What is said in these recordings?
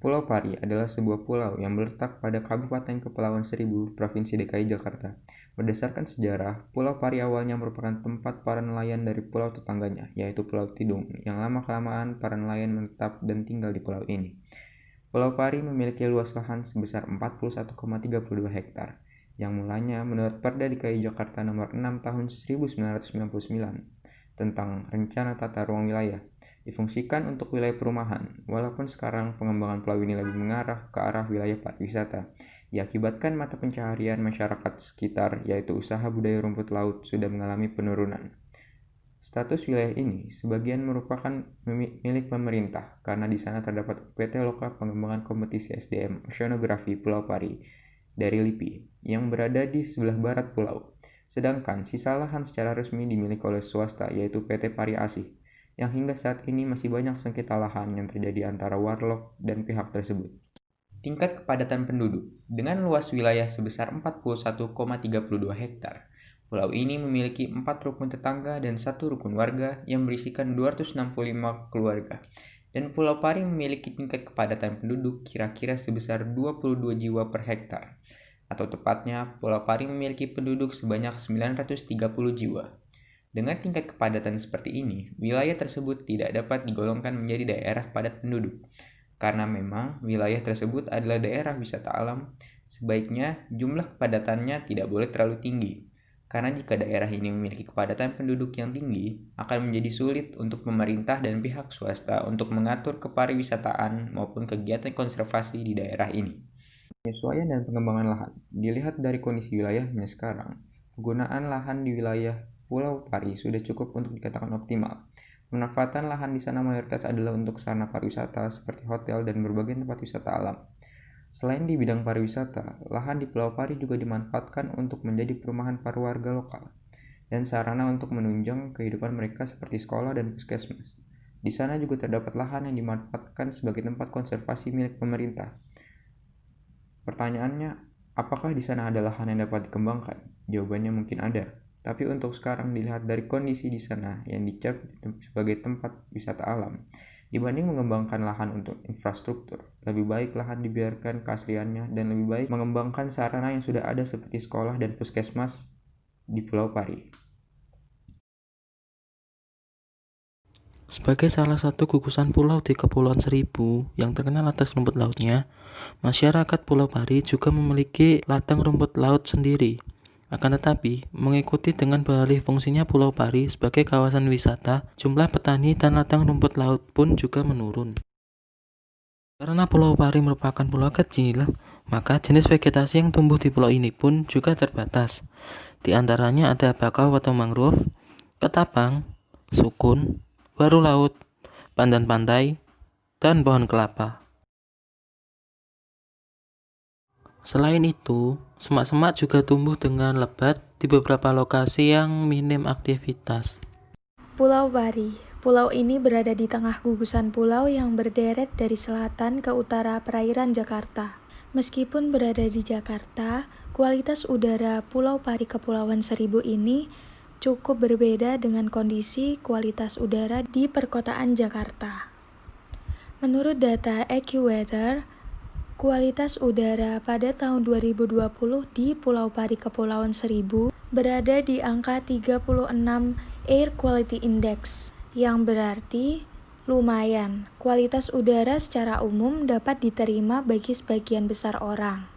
Pulau Pari adalah sebuah pulau yang terletak pada Kabupaten Kepulauan Seribu, Provinsi DKI Jakarta. Berdasarkan sejarah, Pulau Pari awalnya merupakan tempat para nelayan dari pulau tetangganya, yaitu Pulau Tidung, yang lama-kelamaan para nelayan menetap dan tinggal di pulau ini. Pulau Pari memiliki luas lahan sebesar 41,32 hektar, yang mulanya menurut Perda DKI Jakarta nomor 6 tahun 1999 tentang Rencana Tata Ruang Wilayah, difungsikan untuk wilayah perumahan, walaupun sekarang pengembangan pulau ini lebih mengarah ke arah wilayah pariwisata, diakibatkan mata pencaharian masyarakat sekitar, yaitu usaha budaya rumput laut, sudah mengalami penurunan. Status wilayah ini sebagian merupakan milik pemerintah, karena di sana terdapat PT Loka Pengembangan Kompetisi SDM Oceanografi Pulau Pari dari LIPI, yang berada di sebelah barat pulau. Sedangkan sisa lahan secara resmi dimiliki oleh swasta, yaitu PT Pari Asih, yang hingga saat ini masih banyak sengketa lahan yang terjadi antara warlok dan pihak tersebut. Tingkat kepadatan penduduk dengan luas wilayah sebesar 41,32 hektar. Pulau ini memiliki 4 rukun tetangga dan 1 rukun warga yang berisikan 265 keluarga. Dan Pulau Pari memiliki tingkat kepadatan penduduk kira-kira sebesar 22 jiwa per hektar. Atau tepatnya, Pulau Pari memiliki penduduk sebanyak 930 jiwa. Dengan tingkat kepadatan seperti ini, wilayah tersebut tidak dapat digolongkan menjadi daerah padat penduduk. Karena memang wilayah tersebut adalah daerah wisata alam, sebaiknya jumlah kepadatannya tidak boleh terlalu tinggi. Karena jika daerah ini memiliki kepadatan penduduk yang tinggi, akan menjadi sulit untuk pemerintah dan pihak swasta untuk mengatur kepariwisataan maupun kegiatan konservasi di daerah ini. Penyesuaian dan pengembangan lahan. Dilihat dari kondisi wilayahnya sekarang, penggunaan lahan di wilayah Pulau Pari sudah cukup untuk dikatakan optimal. Pemanfaatan lahan di sana mayoritas adalah untuk sarana pariwisata seperti hotel dan berbagai tempat wisata alam. Selain di bidang pariwisata, lahan di Pulau Pari juga dimanfaatkan untuk menjadi perumahan para warga lokal dan sarana untuk menunjang kehidupan mereka seperti sekolah dan puskesmas. Di sana juga terdapat lahan yang dimanfaatkan sebagai tempat konservasi milik pemerintah. Pertanyaannya, apakah di sana ada lahan yang dapat dikembangkan? Jawabannya mungkin ada. Tapi untuk sekarang dilihat dari kondisi di sana yang dicap sebagai tempat wisata alam, dibanding mengembangkan lahan untuk infrastruktur, lebih baik lahan dibiarkan keasliannya dan lebih baik mengembangkan sarana yang sudah ada seperti sekolah dan puskesmas di Pulau Pari. Sebagai salah satu gugusan pulau di Kepulauan Seribu yang terkenal atas rumput lautnya, masyarakat Pulau Pari juga memiliki ladang rumput laut sendiri. Akan tetapi, mengikuti dengan beralih fungsinya Pulau Pari sebagai kawasan wisata, jumlah petani dan ladang rumput laut pun juga menurun. Karena Pulau Pari merupakan pulau kecil, maka jenis vegetasi yang tumbuh di pulau ini pun juga terbatas. Di antaranya ada bakau atau mangrove, ketapang, sukun, baru laut, pandan pantai, dan pohon kelapa. Selain itu, semak-semak juga tumbuh dengan lebat di beberapa lokasi yang minim aktivitas. Pulau Pari. Pulau ini berada di tengah gugusan pulau yang berderet dari selatan ke utara perairan Jakarta. Meskipun berada di Jakarta, kualitas udara Pulau Pari Kepulauan Seribu ini cukup berbeda dengan kondisi kualitas udara di perkotaan Jakarta. Menurut data AccuWeather, kualitas udara pada tahun 2020 di Pulau Pari Kepulauan Seribu berada di angka 36 Air Quality Index, yang berarti lumayan. Kualitas udara secara umum dapat diterima bagi sebagian besar orang.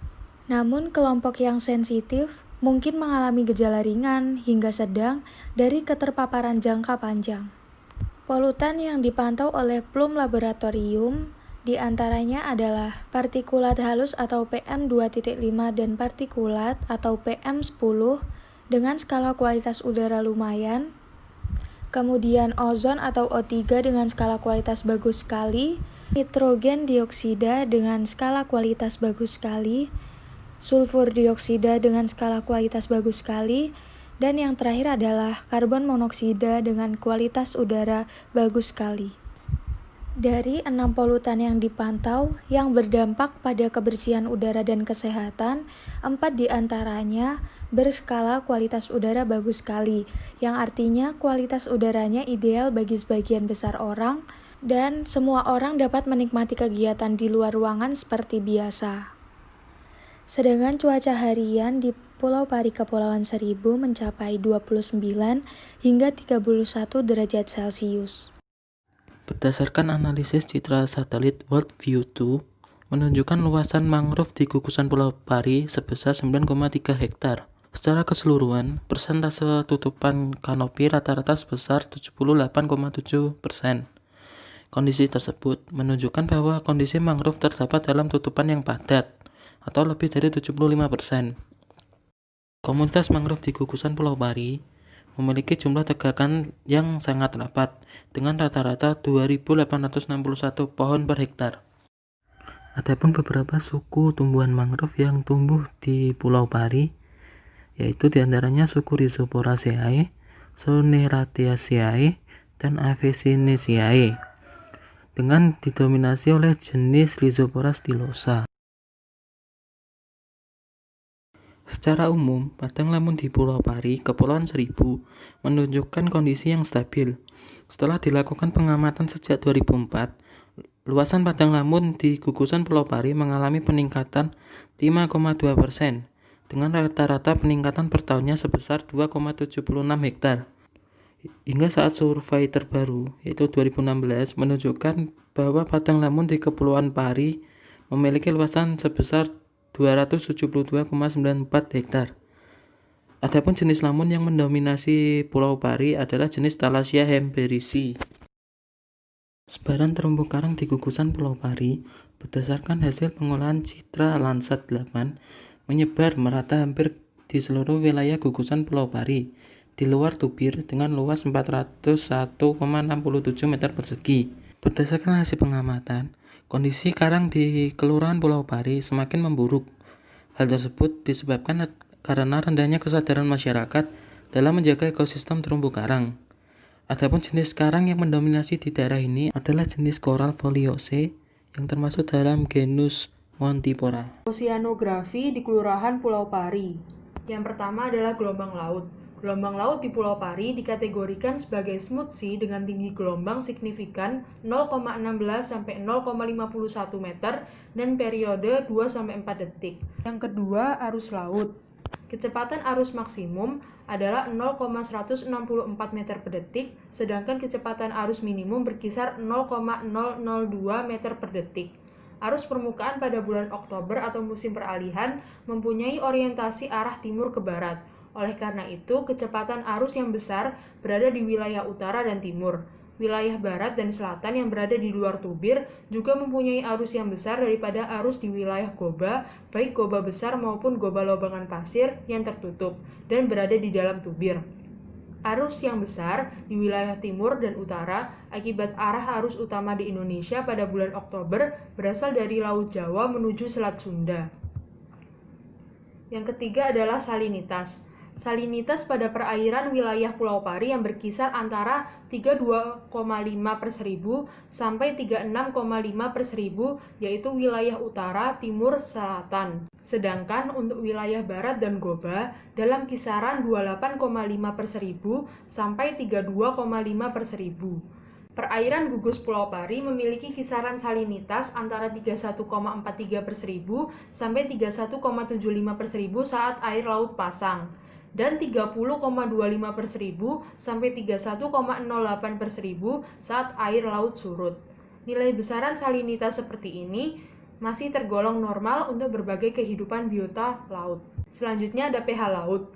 Namun kelompok yang sensitif mungkin mengalami gejala ringan hingga sedang dari keterpaparan jangka panjang. Polutan yang dipantau oleh Plum Laboratorium di antaranya adalah partikulat halus atau PM2.5 dan partikulat atau PM10 dengan skala kualitas udara lumayan, kemudian ozon atau O3 dengan skala kualitas bagus sekali, nitrogen dioksida dengan skala kualitas bagus sekali, sulfur dioksida dengan skala kualitas bagus sekali, dan yang terakhir adalah karbon monoksida dengan kualitas udara bagus sekali. Dari 6 polutan yang dipantau yang berdampak pada kebersihan udara dan kesehatan, 4 diantaranya berskala kualitas udara bagus sekali, yang artinya kualitas udaranya ideal bagi sebagian besar orang, dan semua orang dapat menikmati kegiatan di luar ruangan seperti biasa. Sedangkan cuaca harian di Pulau Pari Kepulauan Seribu mencapai 29 hingga 31 derajat Celcius. Berdasarkan analisis citra satelit World View 2, menunjukkan luasan mangrove di gugusan Pulau Pari sebesar 9,3 hektar. Secara keseluruhan, persentase tutupan kanopi rata-rata sebesar 78,7%. Kondisi tersebut menunjukkan bahwa kondisi mangrove terdapat dalam tutupan yang padat, atau lebih dari 75%. Komunitas mangrove di gugusan Pulau Pari memiliki jumlah tegakan yang sangat rapat, dengan rata-rata 2.861 pohon per hektar. Adapun beberapa suku tumbuhan mangrove yang tumbuh di Pulau Pari, yaitu diantaranya suku Rhizoporaceae, Soneratiaceae, dan Avicenniaceae, dengan didominasi oleh jenis Rhizopora stylosa. Secara umum, padang lamun di Pulau Pari, Kepulauan Seribu, menunjukkan kondisi yang stabil. Setelah dilakukan pengamatan sejak 2004, luasan padang lamun di gugusan Pulau Pari mengalami peningkatan 5,2%, dengan rata-rata peningkatan per tahunnya sebesar 2,76 hektar. Hingga saat survei terbaru, yaitu 2016, menunjukkan bahwa padang lamun di Kepulauan Pari memiliki luasan sebesar 272,94 hektar. Adapun jenis lamun yang mendominasi Pulau Pari adalah jenis Thalassia hemperisi. Sebaran terumbu karang di gugusan Pulau Pari berdasarkan hasil pengolahan citra Landsat 8 menyebar merata hampir di seluruh wilayah gugusan Pulau Pari di luar tubir dengan luas 401,67 meter persegi. Berdasarkan hasil pengamatan, kondisi karang di Kelurahan Pulau Pari semakin memburuk. Hal tersebut disebabkan karena rendahnya kesadaran masyarakat dalam menjaga ekosistem terumbu karang. Adapun jenis karang yang mendominasi di daerah ini adalah jenis Coral foliose yang termasuk dalam genus Montipora. Oceanografi di Kelurahan Pulau Pari. Yang pertama adalah gelombang laut. Gelombang laut di Pulau Pari dikategorikan sebagai smooth sea dengan tinggi gelombang signifikan 0,16 sampai 0,51 meter dan periode 2 sampai 4 detik. Yang kedua, arus laut. Kecepatan arus maksimum adalah 0,164 meter per detik, sedangkan kecepatan arus minimum berkisar 0,002 meter per detik. Arus permukaan pada bulan Oktober atau musim peralihan mempunyai orientasi arah timur ke barat. Oleh karena itu, kecepatan arus yang besar berada di wilayah utara dan timur. Wilayah barat dan selatan yang berada di luar tubir juga mempunyai arus yang besar daripada arus di wilayah goba, baik goba besar maupun goba lobangan pasir yang tertutup dan berada di dalam tubir. Arus yang besar di wilayah timur dan utara akibat arah arus utama di Indonesia pada bulan Oktober berasal dari Laut Jawa menuju Selat Sunda. Yang ketiga adalah salinitas. Salinitas pada perairan wilayah Pulau Pari yang berkisar antara 32,5 per 1000 sampai 36,5 per 1000, yaitu wilayah utara, timur, selatan. Sedangkan untuk wilayah barat dan goba dalam kisaran 28,5 per 1000 sampai 32,5 per 1000. Perairan gugus Pulau Pari memiliki kisaran salinitas antara 31,43 per 1000 sampai 31,75 per 1000 saat air laut pasang, dan 30,25 per 1000 sampai 31,08 per 1000 saat air laut surut. Nilai besaran salinitas seperti ini masih tergolong normal untuk berbagai kehidupan biota laut. Selanjutnya ada pH laut.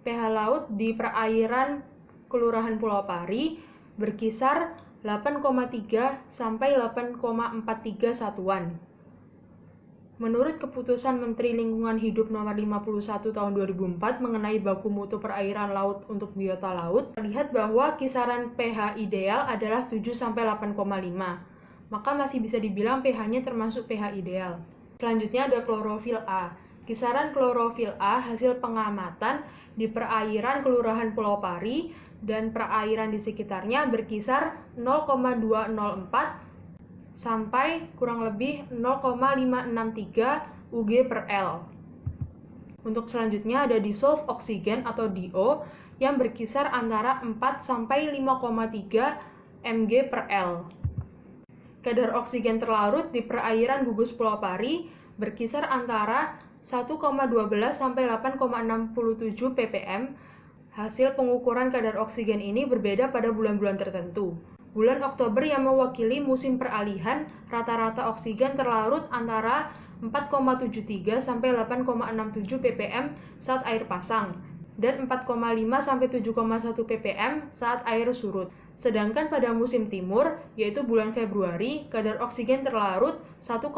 pH laut di perairan Kelurahan Pulau Pari berkisar 8,3 sampai 8,43 satuan. Menurut keputusan Menteri Lingkungan Hidup Nomor 51 Tahun 2004 mengenai baku mutu perairan laut untuk biota laut, terlihat bahwa kisaran pH ideal adalah 7 sampai 8,5. Maka masih bisa dibilang pH-nya termasuk pH ideal. Selanjutnya ada klorofil A. Kisaran klorofil A hasil pengamatan di perairan Kelurahan Pulau Pari dan perairan di sekitarnya berkisar 0,204 sampai kurang lebih 0,563 Ug per L. Untuk selanjutnya ada dissolved oksigen atau DO yang berkisar antara 4 sampai 5,3 mg per L. Kadar oksigen terlarut di perairan gugus Pulau Pari berkisar antara 1,12 sampai 8,67 ppm. Hasil pengukuran kadar oksigen ini berbeda pada bulan-bulan tertentu. Bulan Oktober yang mewakili musim peralihan, rata-rata oksigen terlarut antara 4,73 sampai 8,67 ppm saat air pasang dan 4,5 sampai 7,1 ppm saat air surut. Sedangkan pada musim timur, yaitu bulan Februari, kadar oksigen terlarut 1,12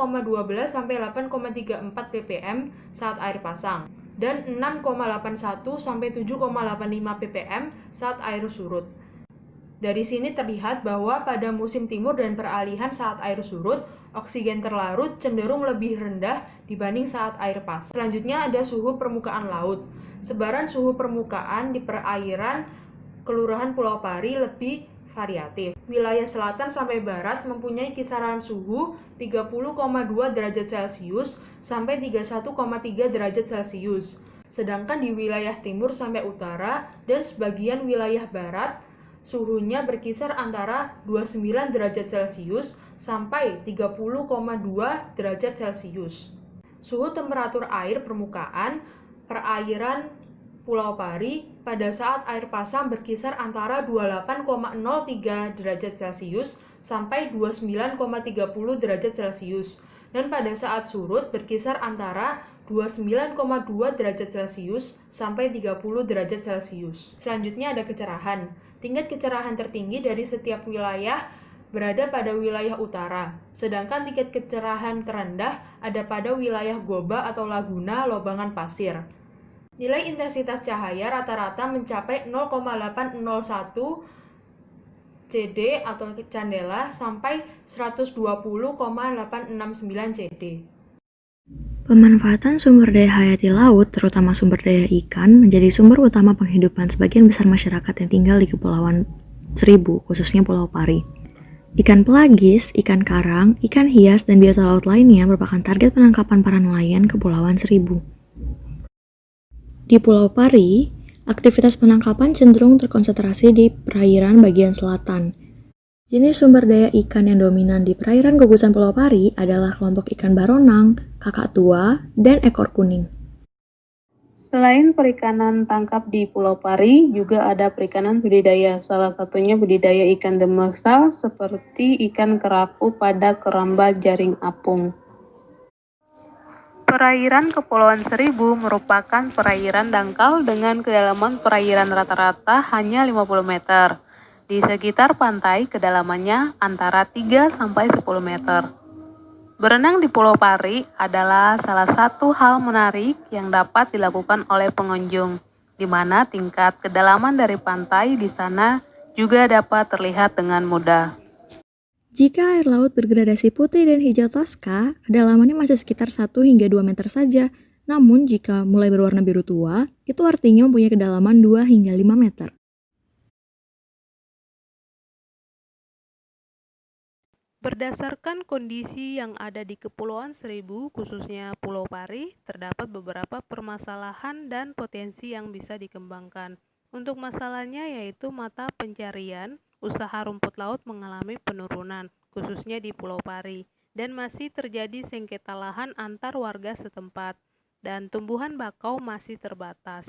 sampai 8,34 ppm saat air pasang dan 6,81 sampai 7,85 ppm saat air surut. Dari sini terlihat bahwa pada musim timur dan peralihan saat air surut, oksigen terlarut cenderung lebih rendah dibanding saat air pasang. Selanjutnya ada suhu permukaan laut. Sebaran suhu permukaan di perairan Kelurahan Pulau Pari lebih variatif. Wilayah selatan sampai barat mempunyai kisaran suhu 30,2 derajat Celcius sampai 31,3 derajat Celcius. Sedangkan di wilayah timur sampai utara dan sebagian wilayah barat, suhunya berkisar antara 29 derajat Celcius sampai 30,2 derajat Celcius. Suhu temperatur air permukaan perairan Pulau Pari pada saat air pasang berkisar antara 28,03 derajat Celcius sampai 29,30 derajat Celcius dan pada saat surut berkisar antara 29,2 derajat Celcius sampai 30 derajat Celcius. Selanjutnya ada kecerahan. Tingkat kecerahan tertinggi dari setiap wilayah berada pada wilayah utara, sedangkan tingkat kecerahan terendah ada pada wilayah goba atau laguna lobangan pasir. Nilai intensitas cahaya rata-rata mencapai 0,801 CD atau candela sampai 120,869 CD. Pemanfaatan sumber daya hayati laut, terutama sumber daya ikan, menjadi sumber utama penghidupan sebagian besar masyarakat yang tinggal di Kepulauan Seribu, khususnya Pulau Pari. Ikan pelagis, ikan karang, ikan hias, dan biota laut lainnya merupakan target penangkapan para nelayan Kepulauan Seribu. Di Pulau Pari, aktivitas penangkapan cenderung terkonsentrasi di perairan bagian selatan. Jenis sumber daya ikan yang dominan di perairan gugusan Pulau Pari adalah kelompok ikan baronang, kakak tua, dan ekor kuning. Selain perikanan tangkap di Pulau Pari, juga ada perikanan budidaya, salah satunya budidaya ikan demersal seperti ikan kerapu pada keramba jaring apung. Perairan Kepulauan Seribu merupakan perairan dangkal dengan kedalaman perairan rata-rata hanya 50 meter. Di sekitar pantai kedalamannya antara 3 sampai 10 meter. Berenang di Pulau Pari adalah salah satu hal menarik yang dapat dilakukan oleh pengunjung, di mana tingkat kedalaman dari pantai di sana juga dapat terlihat dengan mudah. Jika air laut bergradasi putih dan hijau toska, kedalamannya masih sekitar 1 hingga 2 meter saja. Namun jika mulai berwarna biru tua, itu artinya mempunyai kedalaman 2 hingga 5 meter. Berdasarkan kondisi yang ada di Kepulauan Seribu, khususnya Pulau Pari, terdapat beberapa permasalahan dan potensi yang bisa dikembangkan. Untuk masalahnya yaitu mata pencarian, usaha rumput laut mengalami penurunan, khususnya di Pulau Pari, dan masih terjadi sengketa lahan antar warga setempat, dan tumbuhan bakau masih terbatas.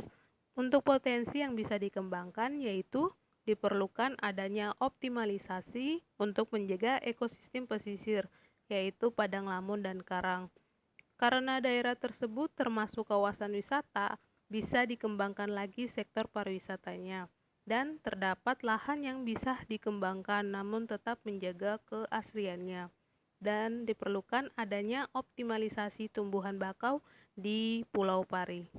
Untuk potensi yang bisa dikembangkan yaitu diperlukan adanya optimalisasi untuk menjaga ekosistem pesisir, yaitu padang lamun dan karang. Karena daerah tersebut termasuk kawasan wisata, bisa dikembangkan lagi sektor pariwisatanya. Dan terdapat lahan yang bisa dikembangkan namun tetap menjaga keasliannya. Dan diperlukan adanya optimalisasi tumbuhan bakau di Pulau Pari.